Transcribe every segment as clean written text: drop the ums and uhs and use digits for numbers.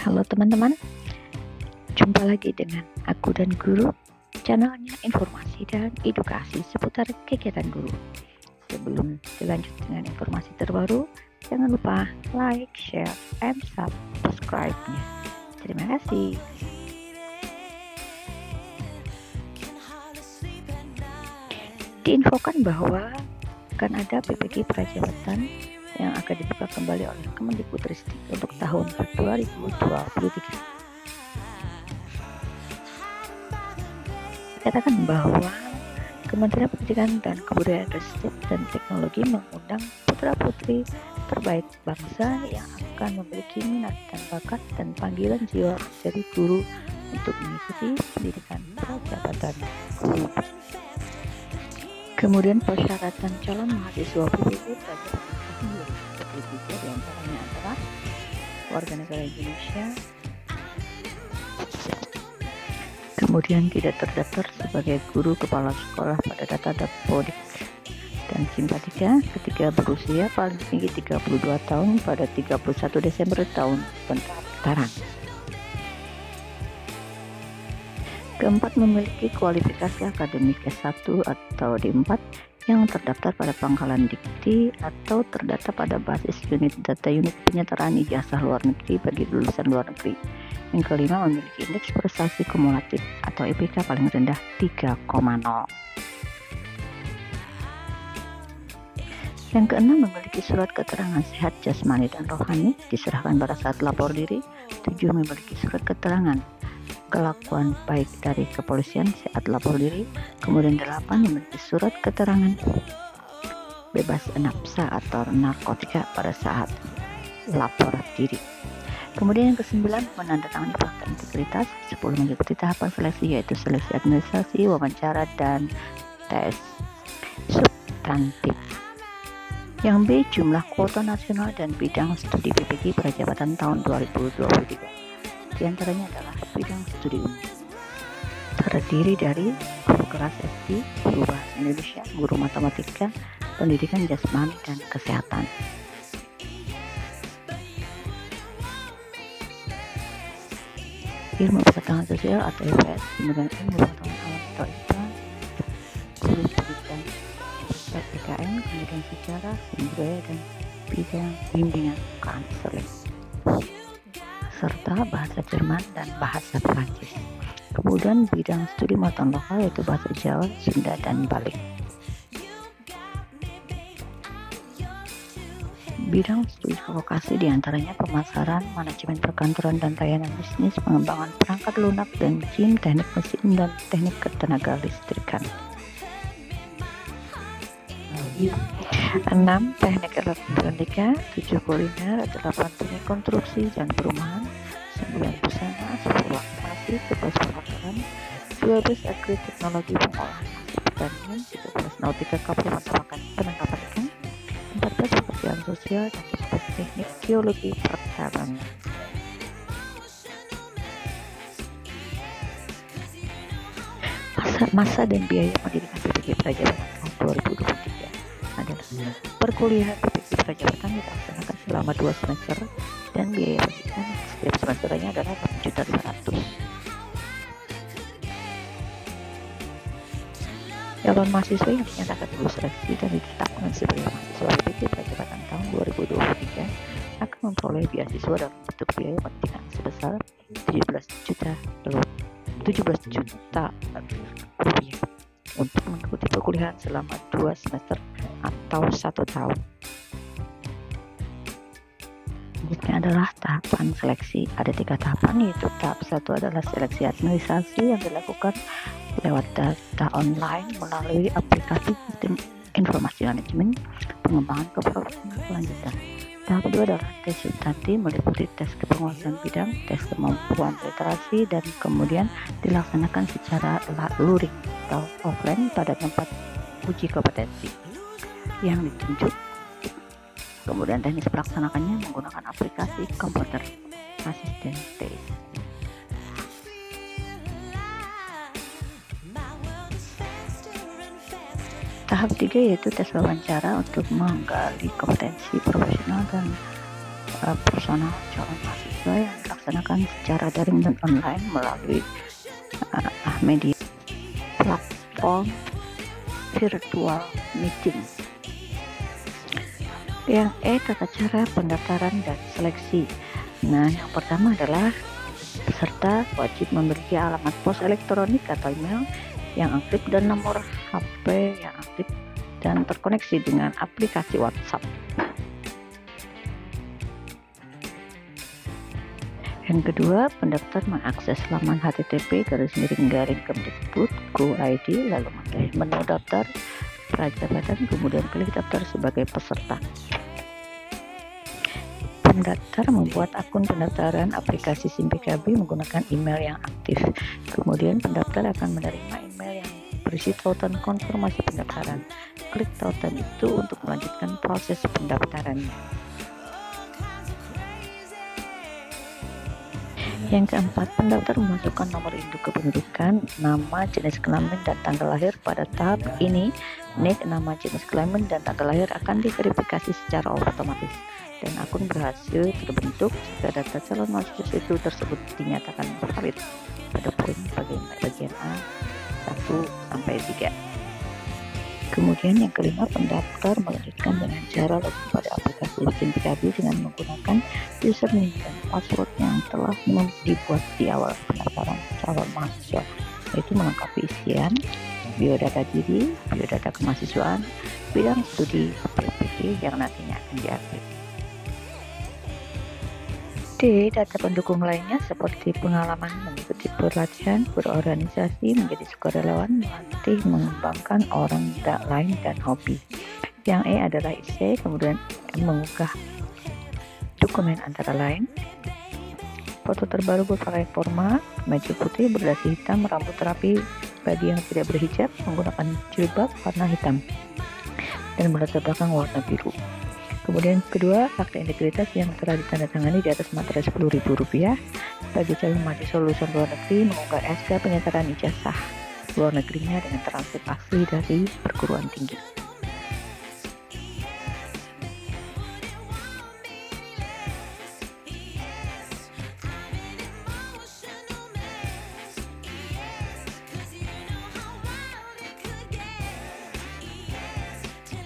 Halo teman-teman, jumpa lagi dengan aku dan guru, channelnya informasi dan edukasi seputar kegiatan guru. Sebelum dilanjut dengan informasi terbaru, jangan lupa like, share, and subscribe-nya. Terima kasih. Diinfokan bahwa akan ada PPG Prajabatan yang akan dibuka kembali oleh Kemendikbudristek untuk tahun 2023. Dikatakan bahwa Kementerian Pendidikan dan Kebudayaan Ristek dan Teknologi mengundang putra-putri terbaik bangsa yang akan memiliki minat dan bakat dan panggilan jiwa menjadi guru untuk mengikuti pendidikan prajabatan guru. Kemudian persyaratan calon mahasiswa PPG Prajabatan tahun 2023 diantaranya adalah warga negara Indonesia, kemudian tidak terdaftar sebagai guru kepala sekolah pada data Dapodik dan Simpatika, ketiga berusia paling tinggi 32 tahun pada 31 Desember tahun pendaftaran. Keempat, memiliki kualifikasi akademik S1 atau D4 yang terdaftar pada Pangkalan Dikti atau terdata pada basis unit data unit penyetaraan ijazah luar negeri bagi lulusan luar negeri. Yang kelima, memiliki indeks prestasi kumulatif atau IPK paling rendah 3,0. Yang keenam, memiliki surat keterangan sehat jasmani dan rohani diserahkan pada saat lapor diri. 7, memiliki surat keterangan kelakuan baik dari kepolisian saat lapor diri. Kemudian 8, memiliki surat keterangan bebas nafsa atau narkotika pada saat lapor diri. Kemudian yang ke-9, menandatangani fakta integritas. 10, mengikuti tahapan seleksi yaitu seleksi administrasi, wawancara, dan tes substantif. Yang B, jumlah kuota nasional dan bidang studi PPG Prajabatan tahun 2023. Di antaranya adalah bidang studi umum, terdiri dari guru kelas SD, guru bahasa Indonesia, guru matematika, pendidikan jasmani, dan kesehatan. Ilmu pengetahuan sosial atau IPS, kemudian ilmu pengetahuan alam atau IPA, guru pendidikan PKN, kemudian sejarah, budaya, dan bidang bimbingan konseling, serta bahasa Jerman dan bahasa Prancis. Kemudian bidang studi muatan lokal yaitu bahasa Jawa, Sunda, dan Bali. Bidang studi vokasi diantaranya pemasaran, manajemen perkantoran dan layanan bisnis, pengembangan perangkat lunak dan mesin, teknik mesin, dan teknik ketenaga listrikan. 6, teknik elektronika. 7, kuliner. 8, teknik konstruksi dan perumahan. 9, busana. 10, animasi. 11, pemakaran. 12, agri teknologi pengolahan hasil pertanian. 13, nautika kapal masakan penangkapan ikan. 14, pekerjaan sosial, dan 15, teknik geologi pertambangan. Masa dan biaya pendidikan PPG Prajabatan tahun 2023 adalah perkuliahan PPG Prajabatan dilaksanakan selama 2 semester dan biaya pendidikan setiap semesternya adalah 6.500.000. Calon mahasiswa yang dinyatakan lulus seleksi dan ditetapkan sebagai mahasiswa PPG Prajabatan tahun 2023 akan memperoleh beasiswa dalam bentuk biaya pendidikan sebesar 17 juta rupiah untuk mengikuti perkuliahan selama 2 semester atau 1 tahun. Selanjutnya adalah tahapan seleksi. Ada 3 tahapan, yaitu tahap 1 adalah seleksi administrasi yang dilakukan lewat data online melalui aplikasi sistem informasi manajemen, pengembangan keprofesional kelanjutan. Tahap kedua adalah tes substantif, meliputi tes kepenguasaan bidang, tes kemampuan literasi, dan kemudian dilaksanakan secara luring atau offline pada tempat uji kompetensi yang ditunjuk. Kemudian teknis pelaksanakannya menggunakan aplikasi komputer asisten tes. Tahap 3 yaitu tes wawancara untuk menggali kompetensi profesional dan personal calon mahasiswa yang dilaksanakan secara daring dan online melalui media platform virtual meeting. Yang tata cara pendaftaran dan seleksi. Nah, yang pertama adalah peserta wajib memiliki alamat pos elektronik atau email yang aktif dan nomor HP yang aktif dan terkoneksi dengan aplikasi WhatsApp. Yang kedua, pendaftar mengakses laman http://kemdikbud.go.id lalu memilih menu daftar prajabatan, kemudian pilih daftar sebagai peserta. Pendaftar membuat akun pendaftaran aplikasi SIM PKB menggunakan email yang aktif. Kemudian pendaftar akan menerima email yang berisi tautan konfirmasi pendaftaran. Klik tautan itu untuk melanjutkan proses pendaftarannya. Yang keempat, pendaftar memasukkan nomor induk kependudukan, nama, jenis kelamin, dan tanggal lahir. Pada tahap ini, NIK, nama, jenis kelamin, dan tanggal lahir akan diverifikasi secara otomatis dan akun berhasil terbentuk jika data calon mahasiswa itu tersebut dinyatakan valid pada poin bagian A 1-3. Kemudian yang kelima, pendaftar melanjutkan dengan cara login pada aplikasi SIM PKB dengan menggunakan username dan password yang telah dibuat di awal pendaftaran calon mahasiswa, yaitu melengkapi isian biodata diri, biodata kemahasiswaan, bidang studi PPD yang nantinya akan diaktif. D. Data pendukung lainnya seperti pengalaman mengikuti pelatihan, berorganisasi, menjadi sukarelawan, melatih, mengembangkan orang lain, dan hobi. Yang E adalah isi, kemudian mengunggah dokumen antara lain foto terbaru berpakaian formal, kemeja putih berdasi hitam, rambut rapi bagi yang tidak berhijab, menggunakan jilbab warna hitam dan berlatar belakang warna biru. Kemudian kedua, akta integritas yang telah ditandatangani di atas materai Rp10.000 bagi calon mahasiswa lulusan luar negeri mengunggah SK penyetaraan ijazah luar negerinya dengan transkrip asli dari perguruan tinggi.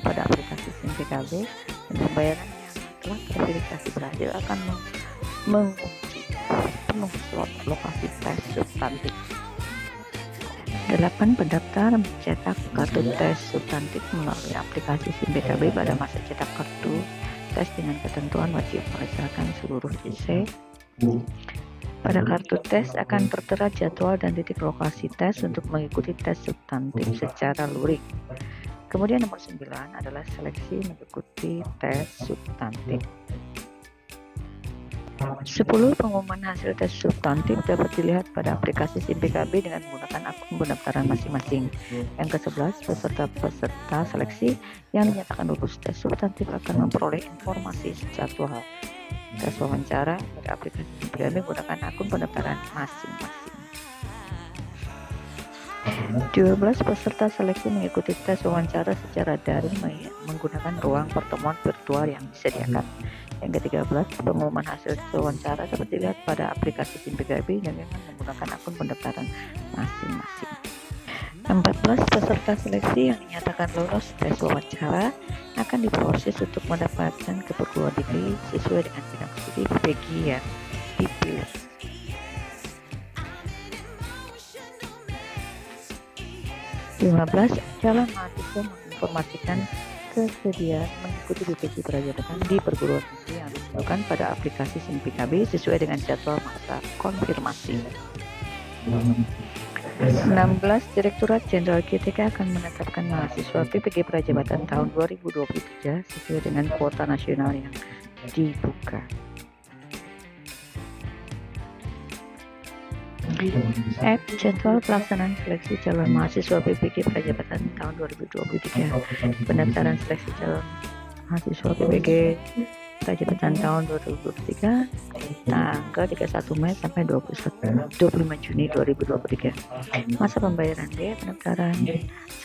Pada aplikasi SIM PKB dan pembayaran yang telah terverifikasi berhasil akan mengunci penuh slot lokasi tes substantif. 8. Pendaftar mencetak kartu tes substantif melalui aplikasi SIM PKB pada masa cetak kartu tes dengan ketentuan wajib merasakan seluruh IC. Pada kartu tes akan tertera jadwal dan titik lokasi tes untuk mengikuti tes substantif secara luring. Kemudian nomor 9 adalah seleksi mengikuti tes substantif. 10. Pengumuman hasil tes substantif dapat dilihat pada aplikasi SIM PKB dengan menggunakan akun pendaftaran masing-masing. Yang ke-11, peserta seleksi yang dinyatakan lulus tes substantif akan memperoleh informasi jadwal tes wawancara pada aplikasi SIM PKB menggunakan akun pendaftaran masing-masing. 12. Peserta seleksi mengikuti tes wawancara secara daring menggunakan ruang pertemuan virtual yang disediakan. Yang ke-13, pengumuman hasil wawancara dapat dilihat pada aplikasi SIM PKB yang memang menggunakan akun pendaftaran masing-masing. 14. Peserta seleksi yang dinyatakan lolos tes wawancara akan diproses untuk mendapatkan ke perguruan tinggi sesuai dengan bidang studi PPG yang dipilih. 15. Calon mahasiswa menginformasikan kesediaan mengikuti BPJ Prajabatan di perguruan tinggi yang ditentukan pada aplikasi SIM PKB sesuai dengan jadwal masa konfirmasi. 16. Direktorat Jenderal GTK akan menetapkan mahasiswa PPG Prajabatan tahun 2023 sesuai dengan kuota nasional yang dibuka. F. Jadwal pelaksanaan seleksi calon mahasiswa PPG Prajabatan tahun 2023. Pendaftaran seleksi calon mahasiswa PPG Prajabatan tahun 2023 tanggal 31 Mei sampai 25 Juni 2023. Masa pembayaran D. Pendaftaran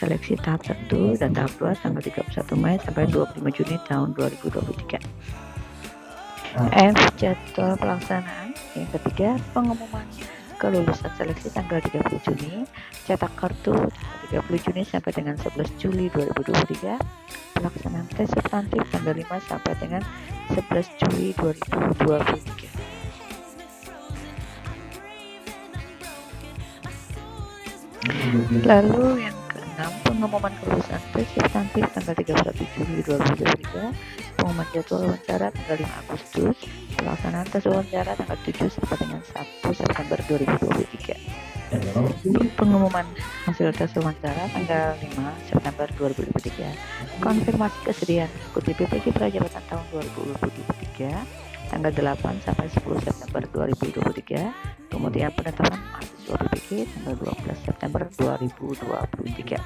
seleksi tahap 1 dan tahap 2 tanggal 31 Mei sampai 25 Juni tahun 2023. F. Jadwal pelaksanaan. Yang ketiga, pengumuman kelulusan seleksi tanggal 30 Juni, cetak kartu 30 Juni sampai dengan 11 Juli 2023, pelaksanaan tes substantif tanggal 5 sampai dengan 11 Juli 2023. Lalu yang keenam, pengumuman kelulusan tes substantif tanggal 31 Juli 2023, pengumuman jadwal wawancara tanggal 5 Agustus, pelaksanaan tes wawancara tanggal 7 sampai dengan 1 September 2023. Pengumuman hasil tes wawancara tanggal 5 September 2023, konfirmasi kesediaan mengikuti PPG Prajabatan tahun 2023 tanggal 8 sampai 10 September 2023, kemudian penetapan mahasiswa PPG tanggal 12 September 2023.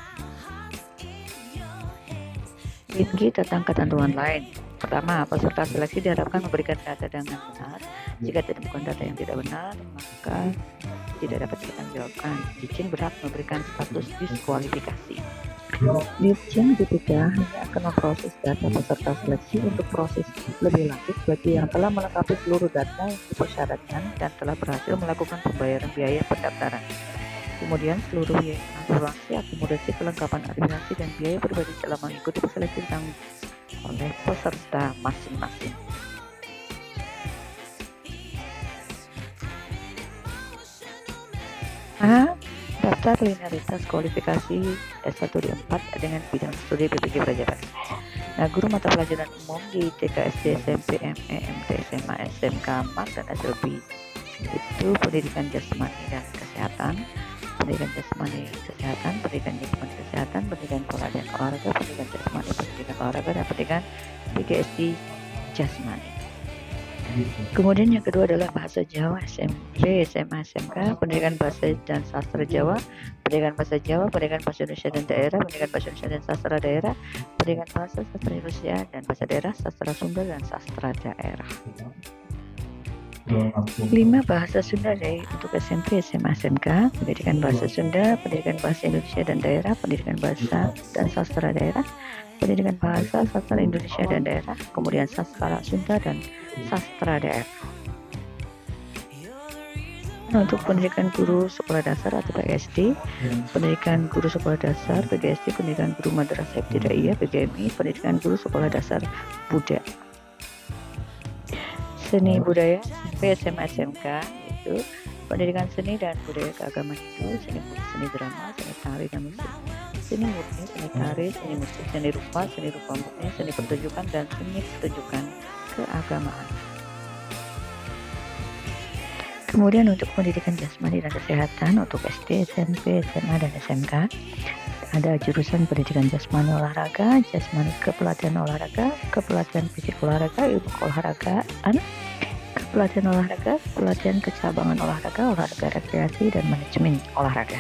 Tinggi tentang ketentuan lain. Pertama, peserta seleksi diharapkan memberikan data dengan benar. Jika ditemukan data yang tidak benar, maka tidak dapat dipertanggungjawabkan. Dirjen berhak memberikan status diskualifikasi. Dirjen BPK hanya akan memproses data peserta seleksi untuk proses lebih lanjut bagi yang telah melengkapi seluruh data yang dipersyaratkan dan telah berhasil melakukan pembayaran biaya pendaftaran. Kemudian seluruh biaya asuransi, akomodasi, kelengkapan administrasi, dan biaya pribadi selama mengikuti seleksi ditanggung oleh peserta masing-masing. A. Daftar linearitas kualifikasi S1 di 4 dengan bidang studi PPG Prajabatan. Nah, guru mata pelajaran umum di TK, SD, SMP, ME, MT, SMA, SMK, MAK, dan SLB itu pendidikan jasmani dan kesehatan, pendidikan jasmani kesehatan, pendidikan jasmani kesehatan, pendidikan pola dan olahraga, pendidikan jasmani, pendidikan olahraga, dan pendidikan PGSD jasmani. Kemudian yang kedua adalah bahasa Jawa SMP, SMA, SMK, pendidikan bahasa dan sastra Jawa, pendidikan bahasa Jawa, pendidikan bahasa Indonesia dan daerah, pendidikan bahasa Indonesia dan sastra daerah, pendidikan bahasa sastra Indonesia dan bahasa daerah, sastra Sunda dan sastra daerah. 5. Bahasa Sunda dari untuk SMP, SMA, SMK, pendidikan bahasa Sunda, pendidikan bahasa Indonesia dan daerah, pendidikan bahasa dan sastra daerah, pendidikan bahasa sastra Indonesia dan daerah, kemudian sastra Sunda dan sastra daerah. Untuk pendidikan guru sekolah dasar atau PGSD, pendidikan guru sekolah dasar PGSD, pendidikan guru madrasah ibtidaiyah PGMI, pendidikan guru sekolah dasar Buddha. Seni budaya SMP, SMA, SMK itu pendidikan seni dan budaya keagamaan itu seni drama, seni tari dan musik, seni murni, seni tari, seni musik, seni rupa murni, seni pertunjukan, dan seni pertunjukan keagamaan. Kemudian untuk pendidikan jasmani dan kesehatan untuk SD, SMP, SMA, dan SMK ada jurusan pendidikan jasmani olahraga, jasmani kepelatihan olahraga, kepelatihan fisik olahraga, ilmu keolahragaan, kepelatihan olahraga, pelatihan kecabangan olahraga, olahraga rekreasi, dan manajemen olahraga.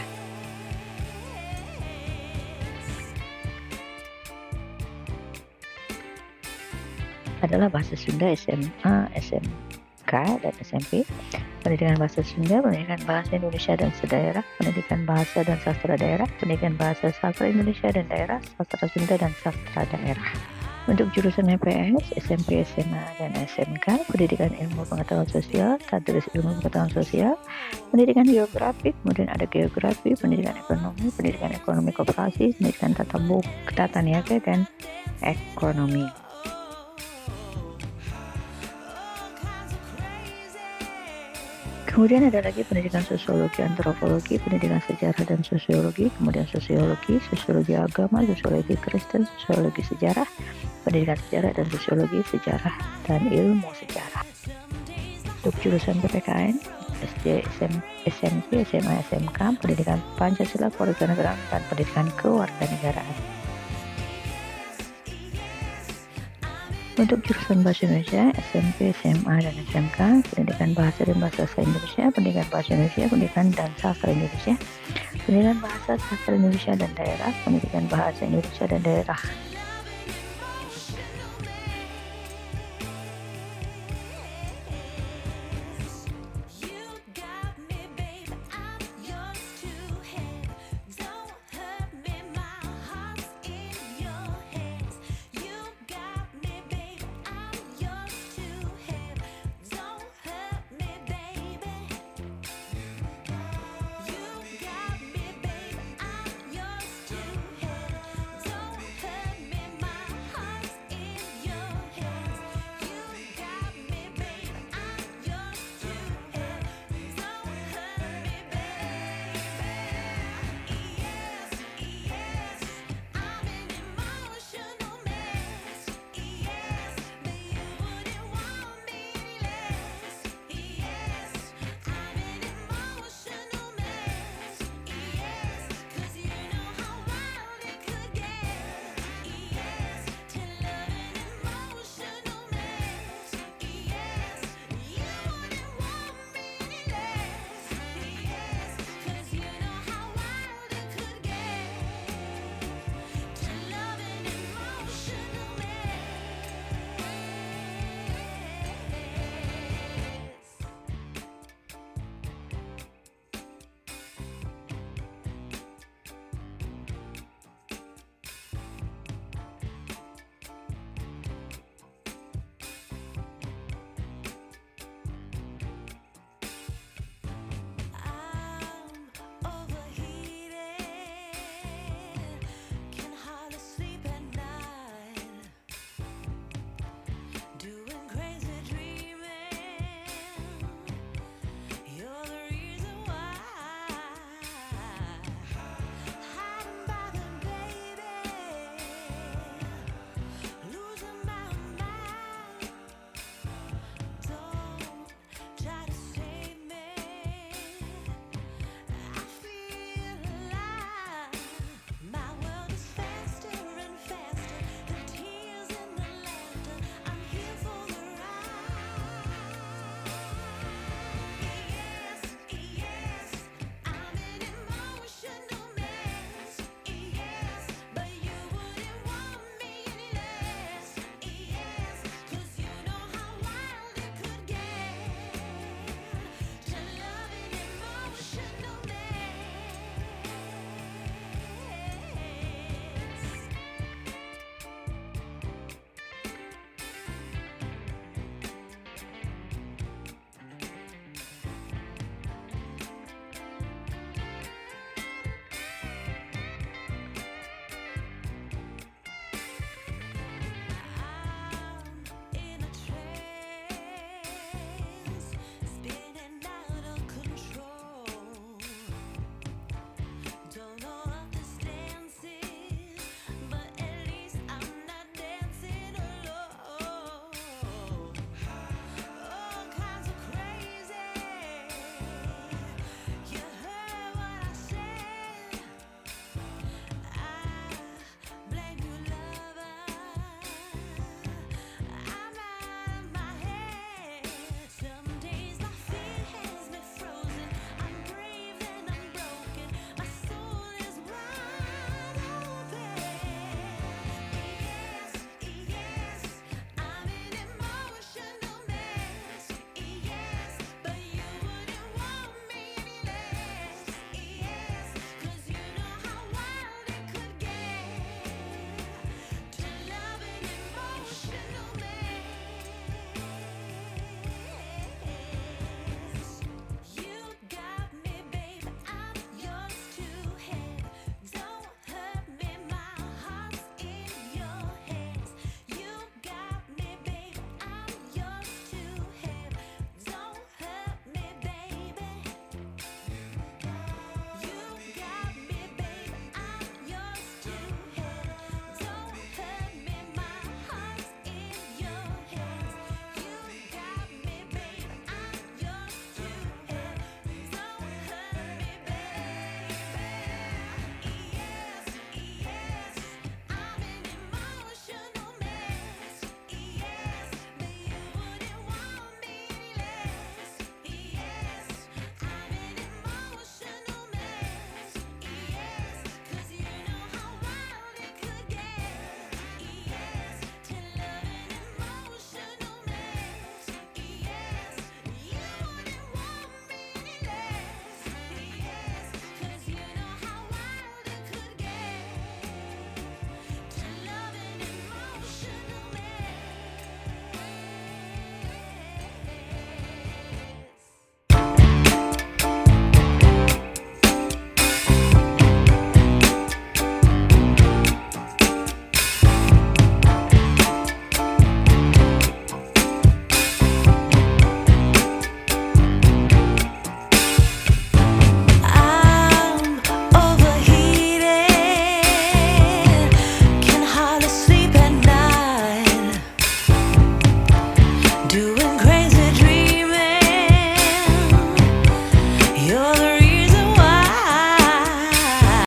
Adalah bahasa Sunda SMA, SMK, dan SMP, pendidikan bahasa Sunda, pendidikan bahasa Indonesia dan sedaerah, pendidikan bahasa dan sastra daerah, pendidikan bahasa sastra Indonesia dan daerah, sastra Sunda dan sastra daerah. Untuk jurusan MPS, SMP, SMA, dan SMK, pendidikan ilmu pengetahuan sosial, tadris ilmu pengetahuan sosial, pendidikan geografi, kemudian ada geografi, pendidikan ekonomi koperasi, pendidikan tata niaga, dan ekonomi. Kemudian ada lagi pendidikan sosiologi, antropologi, pendidikan sejarah dan sosiologi, kemudian sosiologi agama, sosiologi Kristen, sosiologi sejarah, pendidikan sejarah dan sosiologi sejarah, dan ilmu sejarah. Untuk jurusan PPKN, SD, SMP, SMA, SMK, pendidikan Pancasila, kewarganegaraan, dan pendidikan kewarganegaraan. Untuk jurusan Bahasa Indonesia, SMP, SMA, dan SMK, pendidikan Bahasa dan Bahasa Indonesia, pendidikan Bahasa Indonesia, pendidikan dan Sastra Indonesia, pendidikan Bahasa Sastra Indonesia dan daerah, pendidikan Bahasa Indonesia dan daerah.